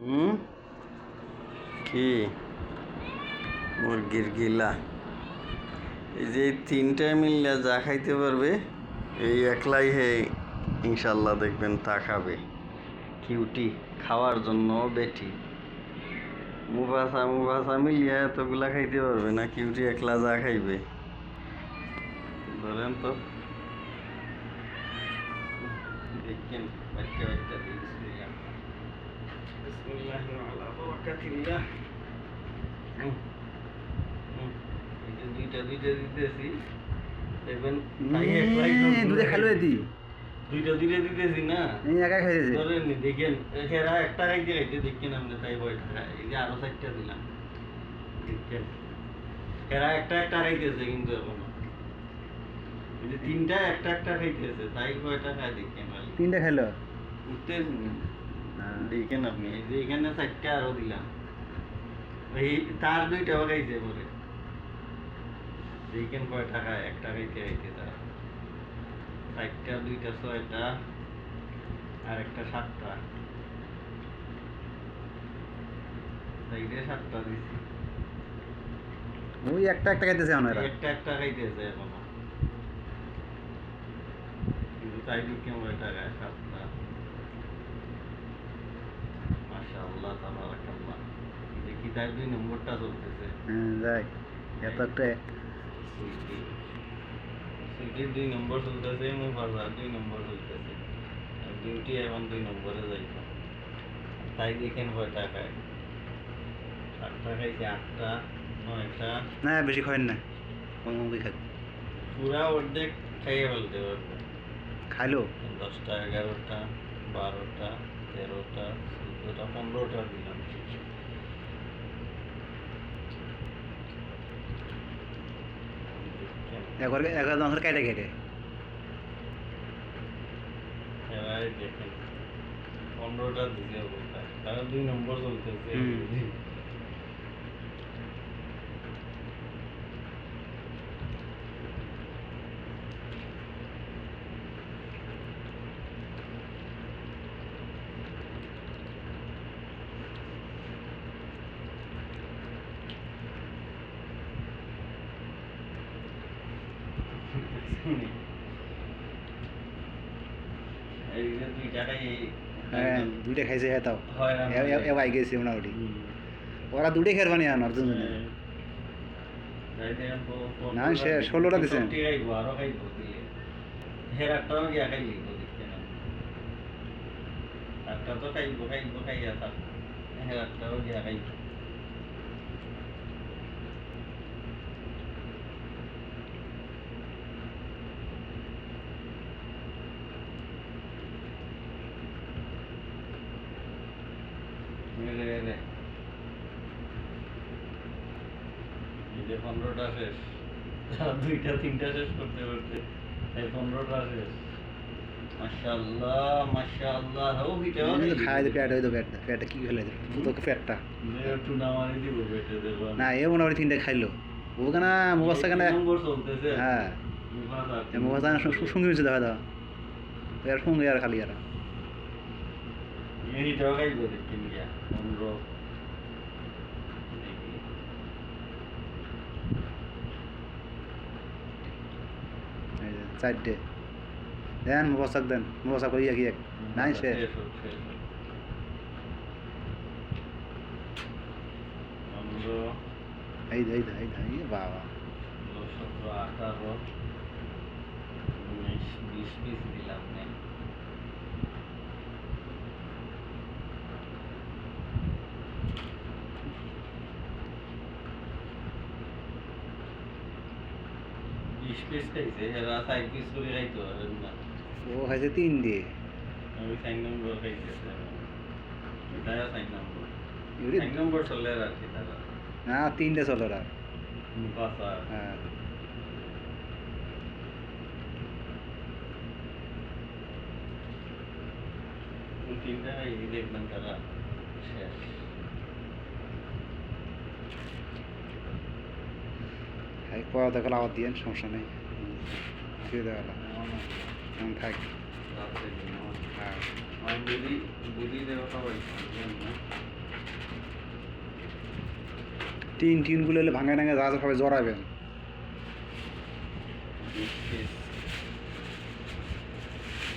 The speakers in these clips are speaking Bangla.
হুম কি মুরগির গিলা এই যে তিনটায় মিললে যা খাইতে পারবে এই একলাই হে ইনশাল্লাহ দেখবেন তা খাবে। কিউটি খাওয়ার জন্য বেটি মুফাসা মুফাসা মিলিয়ে এতগুলা খাইতে পারবে না, কিউটি একলা যা খাইবে ধরেন তো। দেখেন বাচ্চা বাচ্চা বিসমিল্লাহির আলা বারাকাতিল্লাহ। দুইটা দুইটা দিতেছি দেখবেন দুধে খাইলো দি দুইটা দুইটা দিতেছি না একা খাইতেছে ধরেন দেখেন এরা একটা খাইতে খাইতে দেখেন আপনি তাই বয়টা এই যে আরো চারটা দিলাম দেখেন এরা একটা একটা খাইতেছে কিন্তু এখনো এই যে তিনটা একটা একটা খাইতেছে তাই কয়টা খায় দেখেন তিনটা খাইলো উঠতেছি দেখেন আপনি এই যে এখানে চারটা আরো দিলাম এই তার দুইটাও খাইছে পরে দেখেন কয় টাকা একটা খাইতে খাইতে তার চারটা দুইটা ছয়টা আর একটা সাতটা চাইলে সাতটা দিছি ওই একটা একটা খাইতেছে এখন এরা একটা একটা খাইতেছে এখনো কিন্তু তাই দিকে কয় টাকায় সাতটা মাশাআল্লাহ তাবারাকাল্লাহ দেখি তাই 2 নম্বরটা চলতেছে যাই এত একটা সুইটির 2 নম্বর চলতেছে মুফাসা 2 নম্বর চলতেছে আর ডিউটি এখন 2 নম্বরে যাইত তাই দেখেন কয় টাকায় সাতটা খাইছে আটটা নয়টা না বেশি খাইন না কম কমই খাই পুরা অর্ধেক খাইয়ে ফেলতে পারবে খাইলো 10টা 11টা 12টা 13টা 14টা 15টা দিলাম একবার একবার মাংস কেটে কেটে এবার দেখেন 15টা দিলে বলতে তারা 2 নম্বর চলতেছে এই যে 2 টাকায় হ্যাঁ দুইটা খাইছে হ্যাঁ তাও হয় এ ভাই গেছে মোটামুটি ওরা দুটোই খেরবা নিয়ে আনার জন্য না সে 16টা দিছে আরো খাইব দিলে হের একটাও গিয়া খাইলি দেখতে না একটা তো খাইয়া থাক হের একটাও গিয়া খাইব এই যে 15টা শেষ 2টা 3টা শেষ করতে করতে এই 15টা শেষ মাশাআল্লাহ মাশাআল্লাহ ও ভিটাও খাই দে পেট হইতো পেটটা কি খেলে তো পেটটা একটু নামারি দিব পেটে দেব না এ মোটামুটি তিনটা খাইলো ও কেনা মুবাসা কেনা নম্বর চলতেছে হ্যাঁ মুবাসা সঙ্গে মিশে দেখা দাও এর সঙ্গে আর খালি আর এইটাও খাইব দেখেন গিয়া 15 চারটে দেন মুবাসাক দেন মুবাসা করিয়া কি এক নাই সে এই বাবা 17 18 19 20 পিস দিলাম না পিস খাইছে এরা 5 পিস করে খাইতে পারেন না ও খাইছে 3 দিয়ে আমি 5 নম্বর খাইতেছে এটাও 5 নম্বর ইউরি 5 নম্বর চলে রাখি তারা না 3টে চলো রা মুফাসা হ্যাঁ তিনটা এই দেখবেন তারা শেষ হাই পড়া দেখলে আবার দিয়েন সমস্যা নেই দিয়ে দেওয়া এমন থাক রাত্রে দিন হ্যাঁ আমি বুঝি দেওয়াটা পাইছি টিনগুলো হলে ভাঙা ভাঙা যা খাবে জড়াবেন। 20 পিস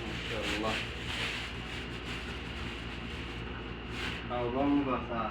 মাশাআল্লাহ। খাও গম বাসা